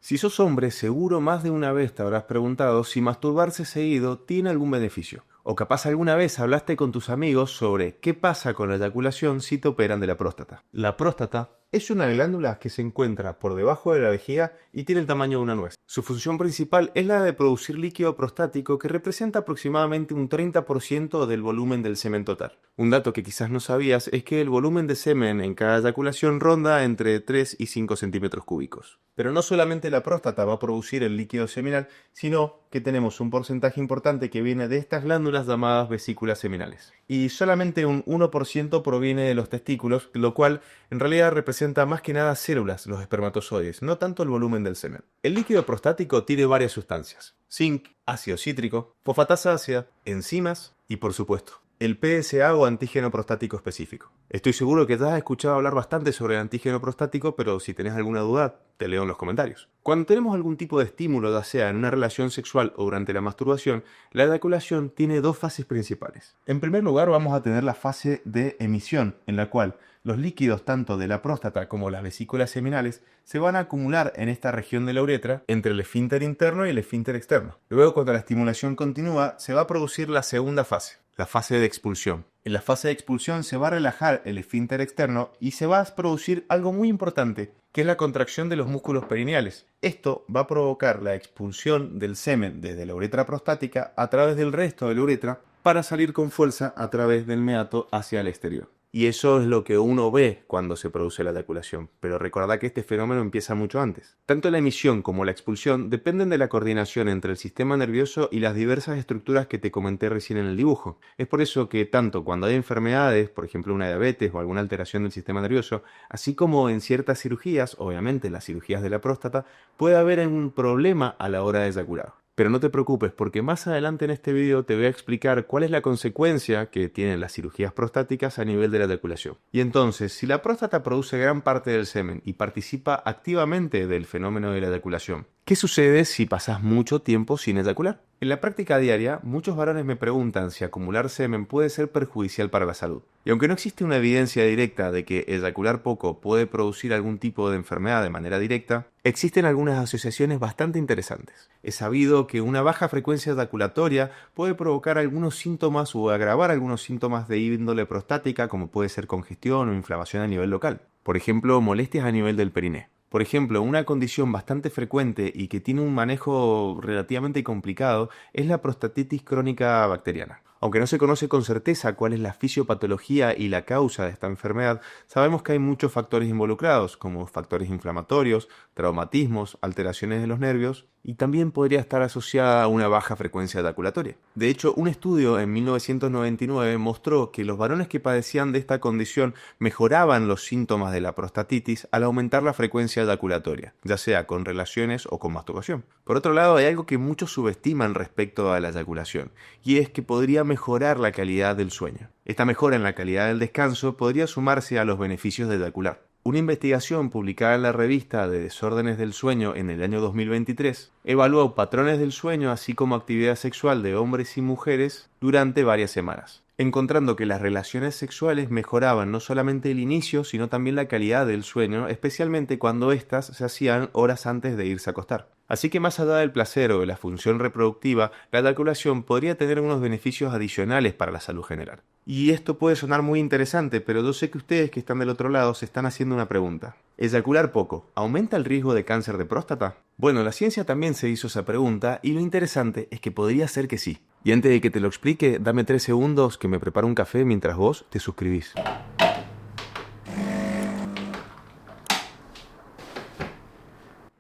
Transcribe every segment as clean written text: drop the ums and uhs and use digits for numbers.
Si sos hombre, seguro más de una vez te habrás preguntado si masturbarse seguido tiene algún beneficio. O capaz alguna vez hablaste con tus amigos sobre qué pasa con la eyaculación si te operan de la próstata. La próstata es una glándula que se encuentra por debajo de la vejiga y tiene el tamaño de una nuez. Su función principal es la de producir líquido prostático que representa aproximadamente un 30% del volumen del semen total. Un dato que quizás no sabías es que el volumen de semen en cada eyaculación ronda entre 3 y 5 centímetros cúbicos. Pero no solamente la próstata va a producir el líquido seminal, sino que tenemos un porcentaje importante que viene de estas glándulas llamadas vesículas seminales. Y solamente un 1% proviene de los testículos, lo cual en realidad representa más que nada células, los espermatozoides, no tanto el volumen del semen. El líquido prostático tiene varias sustancias: zinc, ácido cítrico, fosfatasa ácida, enzimas y, por supuesto, el PSA o antígeno prostático específico. Estoy seguro que ya has escuchado hablar bastante sobre el antígeno prostático, pero si tenés alguna duda, te leo en los comentarios. Cuando tenemos algún tipo de estímulo, ya sea en una relación sexual o durante la masturbación, la eyaculación tiene dos fases principales. En primer lugar, vamos a tener la fase de emisión, en la cual los líquidos tanto de la próstata como las vesículas seminales se van a acumular en esta región de la uretra entre el esfínter interno y el esfínter externo. Luego, cuando la estimulación continúa, se va a producir la segunda fase, la fase de expulsión. En la fase de expulsión se va a relajar el esfínter externo y se va a producir algo muy importante, que es la contracción de los músculos perineales. Esto va a provocar la expulsión del semen desde la uretra prostática a través del resto de la uretra para salir con fuerza a través del meato hacia el exterior. Y eso es lo que uno ve cuando se produce la eyaculación, pero recordá que este fenómeno empieza mucho antes. Tanto la emisión como la expulsión dependen de la coordinación entre el sistema nervioso y las diversas estructuras que te comenté recién en el dibujo. Es por eso que tanto cuando hay enfermedades, por ejemplo una diabetes o alguna alteración del sistema nervioso, así como en ciertas cirugías, obviamente las cirugías de la próstata, puede haber un problema a la hora de eyacular. Pero no te preocupes, porque más adelante en este video te voy a explicar cuál es la consecuencia que tienen las cirugías prostáticas a nivel de la eyaculación. Y entonces, si la próstata produce gran parte del semen y participa activamente del fenómeno de la eyaculación, ¿qué sucede si pasas mucho tiempo sin eyacular? En la práctica diaria, muchos varones me preguntan si acumular semen puede ser perjudicial para la salud. Y aunque no existe una evidencia directa de que eyacular poco puede producir algún tipo de enfermedad de manera directa, existen algunas asociaciones bastante interesantes. Es sabido que una baja frecuencia eyaculatoria puede provocar algunos síntomas o agravar algunos síntomas de índole prostática, como puede ser congestión o inflamación a nivel local. Por ejemplo, molestias a nivel del periné. Por ejemplo, una condición bastante frecuente y que tiene un manejo relativamente complicado es la prostatitis crónica bacteriana. Aunque no se conoce con certeza cuál es la fisiopatología y la causa de esta enfermedad, sabemos que hay muchos factores involucrados, como factores inflamatorios, traumatismos, alteraciones de los nervios, y también podría estar asociada a una baja frecuencia eyaculatoria. De hecho, un estudio en 1999 mostró que los varones que padecían de esta condición mejoraban los síntomas de la prostatitis al aumentar la frecuencia eyaculatoria, ya sea con relaciones o con masturbación. Por otro lado, hay algo que muchos subestiman respecto a la eyaculación, y es que podría mejorar la calidad del sueño. Esta mejora en la calidad del descanso podría sumarse a los beneficios de eyacular. Una investigación publicada en la revista de Desórdenes del Sueño en el año 2023 evaluó patrones del sueño así como actividad sexual de hombres y mujeres durante varias semanas, encontrando que las relaciones sexuales mejoraban no solamente el inicio, sino también la calidad del sueño, especialmente cuando éstas se hacían horas antes de irse a acostar. Así que más allá del placer o de la función reproductiva, la eyaculación podría tener unos beneficios adicionales para la salud general. Y esto puede sonar muy interesante, pero yo sé que ustedes que están del otro lado se están haciendo una pregunta. ¿Eyacular poco aumenta el riesgo de cáncer de próstata? Bueno, la ciencia también se hizo esa pregunta y lo interesante es que podría ser que sí. Y antes de que te lo explique, dame 3 segundos que me preparo un café mientras vos te suscribís.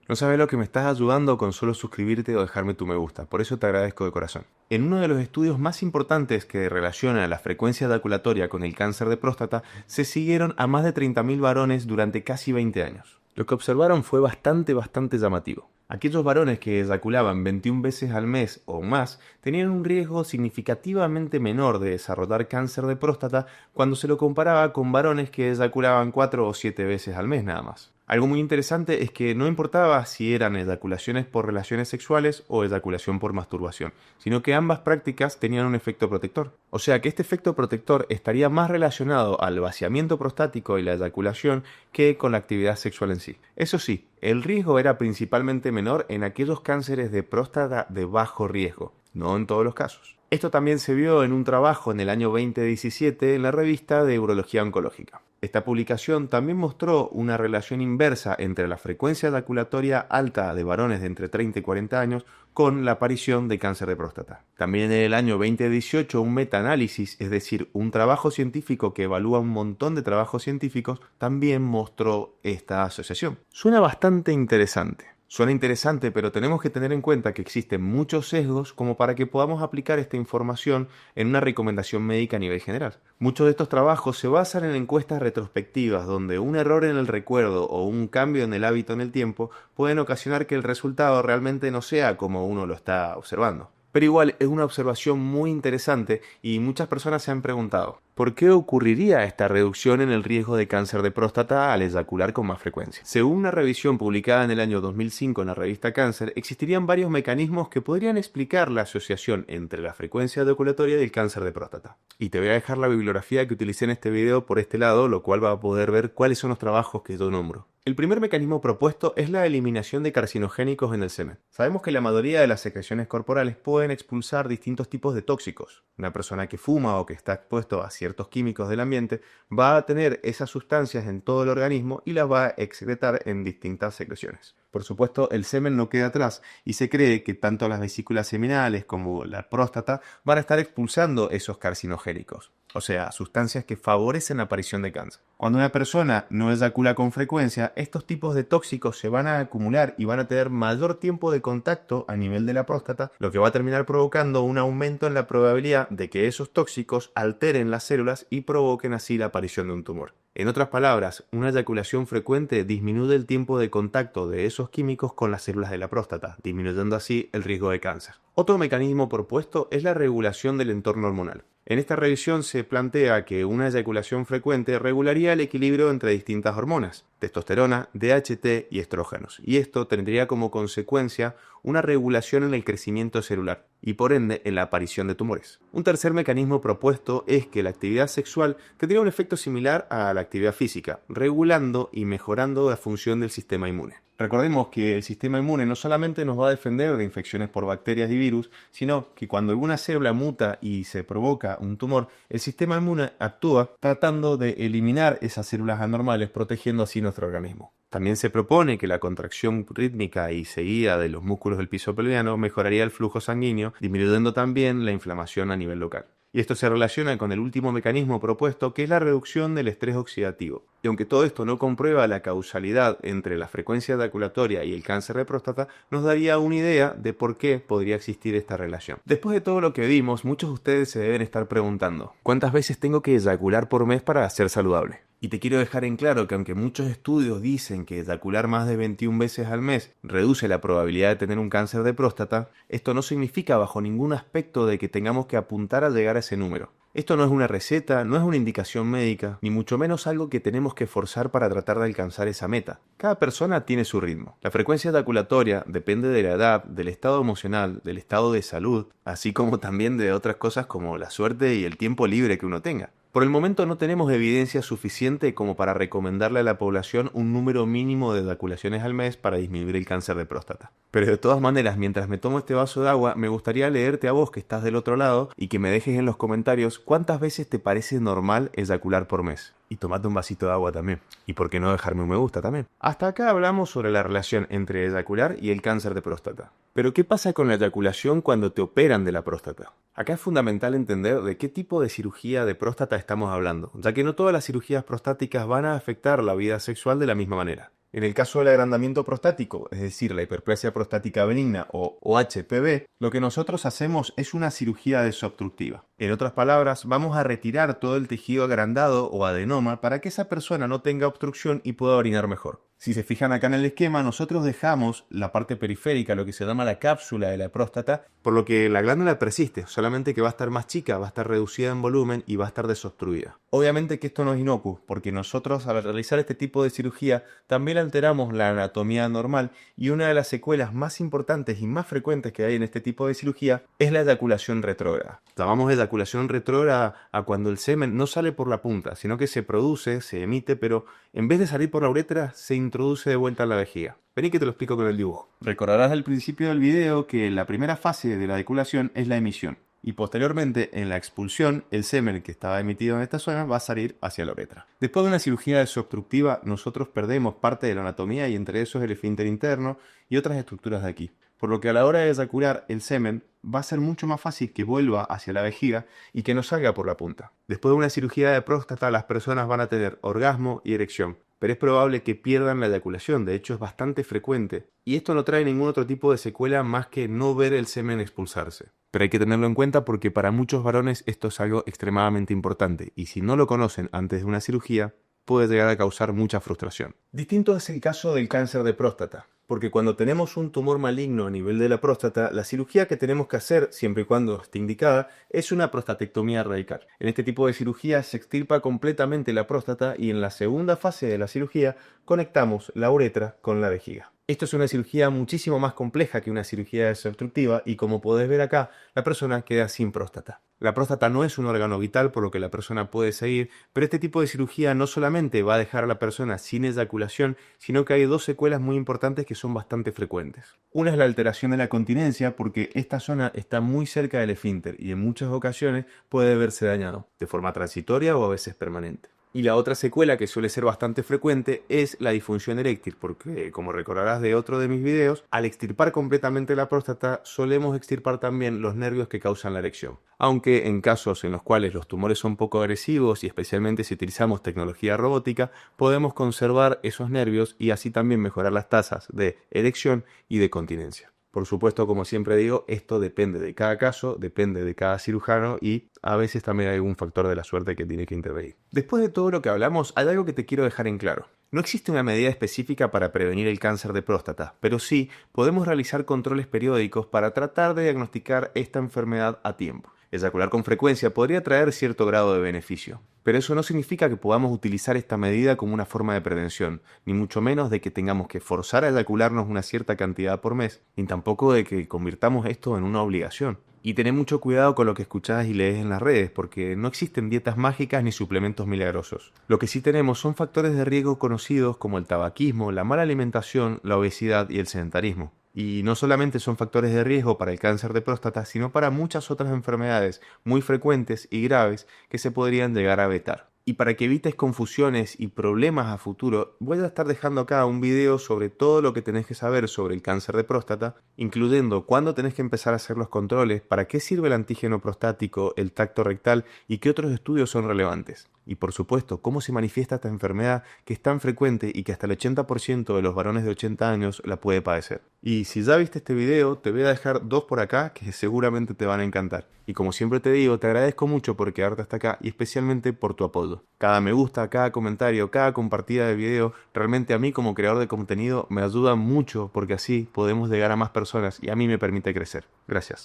No sabes lo que me estás ayudando con solo suscribirte o dejarme tu me gusta, por eso te agradezco de corazón. En uno de los estudios más importantes que relacionan la frecuencia eyaculatoria con el cáncer de próstata, se siguieron a más de 30.000 varones durante casi 20 años. Lo que observaron fue bastante llamativo. Aquellos varones que eyaculaban 21 veces al mes o más tenían un riesgo significativamente menor de desarrollar cáncer de próstata cuando se lo comparaba con varones que eyaculaban 4 o 7 veces al mes nada más. Algo muy interesante es que no importaba si eran eyaculaciones por relaciones sexuales o eyaculación por masturbación, sino que ambas prácticas tenían un efecto protector. O sea que este efecto protector estaría más relacionado al vaciamiento prostático y la eyaculación que con la actividad sexual en sí. Eso sí, el riesgo era principalmente menor en aquellos cánceres de próstata de bajo riesgo, no en todos los casos. Esto también se vio en un trabajo en el año 2017 en la revista de Urología Oncológica. Esta publicación también mostró una relación inversa entre la frecuencia eyaculatoria alta de varones de entre 30 y 40 años con la aparición de cáncer de próstata. También en el año 2018 un metaanálisis, es decir, un trabajo científico que evalúa un montón de trabajos científicos, también mostró esta asociación. Suena bastante interesante. Suena interesante, pero tenemos que tener en cuenta que existen muchos sesgos como para que podamos aplicar esta información en una recomendación médica a nivel general. Muchos de estos trabajos se basan en encuestas retrospectivas donde un error en el recuerdo o un cambio en el hábito en el tiempo pueden ocasionar que el resultado realmente no sea como uno lo está observando. Pero igual es una observación muy interesante y muchas personas se han preguntado, ¿por qué ocurriría esta reducción en el riesgo de cáncer de próstata al eyacular con más frecuencia? Según una revisión publicada en el año 2005 en la revista Cáncer, existirían varios mecanismos que podrían explicar la asociación entre la frecuencia eyaculatoria y el cáncer de próstata. Y te voy a dejar la bibliografía que utilicé en este video por este lado, lo cual va a poder ver cuáles son los trabajos que yo nombro. El primer mecanismo propuesto es la eliminación de carcinogénicos en el semen. Sabemos que la mayoría de las secreciones corporales pueden expulsar distintos tipos de tóxicos. Una persona que fuma o que está expuesto a ciertos químicos del ambiente va a tener esas sustancias en todo el organismo y las va a excretar en distintas secreciones. Por supuesto, el semen no queda atrás y se cree que tanto las vesículas seminales como la próstata van a estar expulsando esos carcinogénicos, o sea, sustancias que favorecen la aparición de cáncer. Cuando una persona no eyacula con frecuencia, estos tipos de tóxicos se van a acumular y van a tener mayor tiempo de contacto a nivel de la próstata, lo que va a terminar provocando un aumento en la probabilidad de que esos tóxicos alteren las células y provoquen así la aparición de un tumor. En otras palabras, una eyaculación frecuente disminuye el tiempo de contacto de esos químicos con las células de la próstata, disminuyendo así el riesgo de cáncer. Otro mecanismo propuesto es la regulación del entorno hormonal. En esta revisión se plantea que una eyaculación frecuente regularía el equilibrio entre distintas hormonas, testosterona, DHT y estrógenos, y esto tendría como consecuencia una regulación en el crecimiento celular y por ende en la aparición de tumores. Un tercer mecanismo propuesto es que la actividad sexual tendría un efecto similar a la actividad física, regulando y mejorando la función del sistema inmune. Recordemos que el sistema inmune no solamente nos va a defender de infecciones por bacterias y virus, sino que cuando alguna célula muta y se provoca un tumor, el sistema inmune actúa tratando de eliminar esas células anormales, protegiendo así nuestro organismo. También se propone que la contracción rítmica y seguida de los músculos del piso pelviano mejoraría el flujo sanguíneo, disminuyendo también la inflamación a nivel local. Y esto se relaciona con el último mecanismo propuesto, que es la reducción del estrés oxidativo. Y aunque todo esto no comprueba la causalidad entre la frecuencia eyaculatoria y el cáncer de próstata, nos daría una idea de por qué podría existir esta relación. Después de todo lo que vimos, muchos de ustedes se deben estar preguntando, ¿cuántas veces tengo que eyacular por mes para ser saludable? Y te quiero dejar en claro que aunque muchos estudios dicen que eyacular más de 21 veces al mes reduce la probabilidad de tener un cáncer de próstata, esto no significa bajo ningún aspecto de que tengamos que apuntar a llegar a ese número. Esto no es una receta, no es una indicación médica, ni mucho menos algo que tenemos que forzar para tratar de alcanzar esa meta. Cada persona tiene su ritmo. La frecuencia eyaculatoria depende de la edad, del estado emocional, del estado de salud, así como también de otras cosas como la suerte y el tiempo libre que uno tenga. Por el momento no tenemos evidencia suficiente como para recomendarle a la población un número mínimo de eyaculaciones al mes para disminuir el cáncer de próstata. Pero de todas maneras, mientras me tomo este vaso de agua, me gustaría leerte a vos que estás del otro lado y que me dejes en los comentarios cuántas veces te parece normal eyacular por mes. Y tomate un vasito de agua también. Y por qué no dejarme un me gusta también. Hasta acá hablamos sobre la relación entre eyacular y el cáncer de próstata. Pero ¿qué pasa con la eyaculación cuando te operan de la próstata? Acá es fundamental entender de qué tipo de cirugía de próstata estamos hablando, ya que no todas las cirugías prostáticas van a afectar la vida sexual de la misma manera. En el caso del agrandamiento prostático, es decir, la hiperplasia prostática benigna o HPV, lo que nosotros hacemos es una cirugía desobstructiva. En otras palabras, vamos a retirar todo el tejido agrandado o adenoma para que esa persona no tenga obstrucción y pueda orinar mejor. Si se fijan acá en el esquema, nosotros dejamos la parte periférica, lo que se llama la cápsula de la próstata, por lo que la glándula persiste, solamente que va a estar más chica, va a estar reducida en volumen y va a estar desobstruida. Obviamente que esto no es inocuo, porque nosotros al realizar este tipo de cirugía también alteramos la anatomía normal y una de las secuelas más importantes y más frecuentes que hay en este tipo de cirugía es la eyaculación retrógrada. Llamamos eyaculación retrógrada a cuando el semen no sale por la punta, sino que se produce, se emite, pero en vez de salir por la uretra, se introduce de vuelta en la vejiga. Vení que te lo explico con el dibujo. Recordarás al principio del video que la primera fase de la eyaculación es la emisión. Y posteriormente, en la expulsión, el semen que estaba emitido en esta zona va a salir hacia la uretra. Después de una cirugía desobstructiva, nosotros perdemos parte de la anatomía y entre esos el esfínter interno y otras estructuras de aquí. Por lo que a la hora de eyacular, el semen va a ser mucho más fácil que vuelva hacia la vejiga y que no salga por la punta. Después de una cirugía de próstata, las personas van a tener orgasmo y erección, pero es probable que pierdan la eyaculación, de hecho es bastante frecuente. Y esto no trae ningún otro tipo de secuela más que no ver el semen expulsarse. Pero hay que tenerlo en cuenta porque para muchos varones esto es algo extremadamente importante y si no lo conocen antes de una cirugía, puede llegar a causar mucha frustración. Distinto es el caso del cáncer de próstata, porque cuando tenemos un tumor maligno a nivel de la próstata, la cirugía que tenemos que hacer, siempre y cuando esté indicada, es una prostatectomía radical. En este tipo de cirugía se extirpa completamente la próstata y en la segunda fase de la cirugía conectamos la uretra con la vejiga. Esto es una cirugía muchísimo más compleja que una cirugía desobstructiva y como podés ver acá, la persona queda sin próstata. La próstata no es un órgano vital por lo que la persona puede seguir, pero este tipo de cirugía no solamente va a dejar a la persona sin eyaculación, sino que hay dos secuelas muy importantes que son bastante frecuentes. Una es la alteración de la continencia porque esta zona está muy cerca del esfínter y en muchas ocasiones puede verse dañado, de forma transitoria o a veces permanente. Y la otra secuela que suele ser bastante frecuente es la disfunción eréctil, porque como recordarás de otro de mis videos, al extirpar completamente la próstata solemos extirpar también los nervios que causan la erección. Aunque en casos en los cuales los tumores son poco agresivos y especialmente si utilizamos tecnología robótica, podemos conservar esos nervios y así también mejorar las tasas de erección y de continencia. Por supuesto, como siempre digo, esto depende de cada caso, depende de cada cirujano y a veces también hay algún factor de la suerte que tiene que intervenir. Después de todo lo que hablamos, hay algo que te quiero dejar en claro. No existe una medida específica para prevenir el cáncer de próstata, pero sí podemos realizar controles periódicos para tratar de diagnosticar esta enfermedad a tiempo. Eyacular con frecuencia podría traer cierto grado de beneficio, pero eso no significa que podamos utilizar esta medida como una forma de prevención, ni mucho menos de que tengamos que forzar a eyacularnos una cierta cantidad por mes, ni tampoco de que convirtamos esto en una obligación. Y tené mucho cuidado con lo que escuchás y lees en las redes, porque no existen dietas mágicas ni suplementos milagrosos. Lo que sí tenemos son factores de riesgo conocidos como el tabaquismo, la mala alimentación, la obesidad y el sedentarismo. Y no solamente son factores de riesgo para el cáncer de próstata, sino para muchas otras enfermedades muy frecuentes y graves que se podrían llegar a vetar. Y para que evites confusiones y problemas a futuro, voy a estar dejando acá un video sobre todo lo que tenés que saber sobre el cáncer de próstata, incluyendo cuándo tenés que empezar a hacer los controles, para qué sirve el antígeno prostático, el tacto rectal y qué otros estudios son relevantes. Y por supuesto, cómo se manifiesta esta enfermedad que es tan frecuente y que hasta el 80% de los varones de 80 años la puede padecer. Y si ya viste este video, te voy a dejar dos por acá que seguramente te van a encantar. Y como siempre te digo, te agradezco mucho por quedarte hasta acá y especialmente por tu apoyo. Cada me gusta, cada comentario, cada compartida de video, realmente a mí como creador de contenido me ayuda mucho porque así podemos llegar a más personas y a mí me permite crecer. Gracias.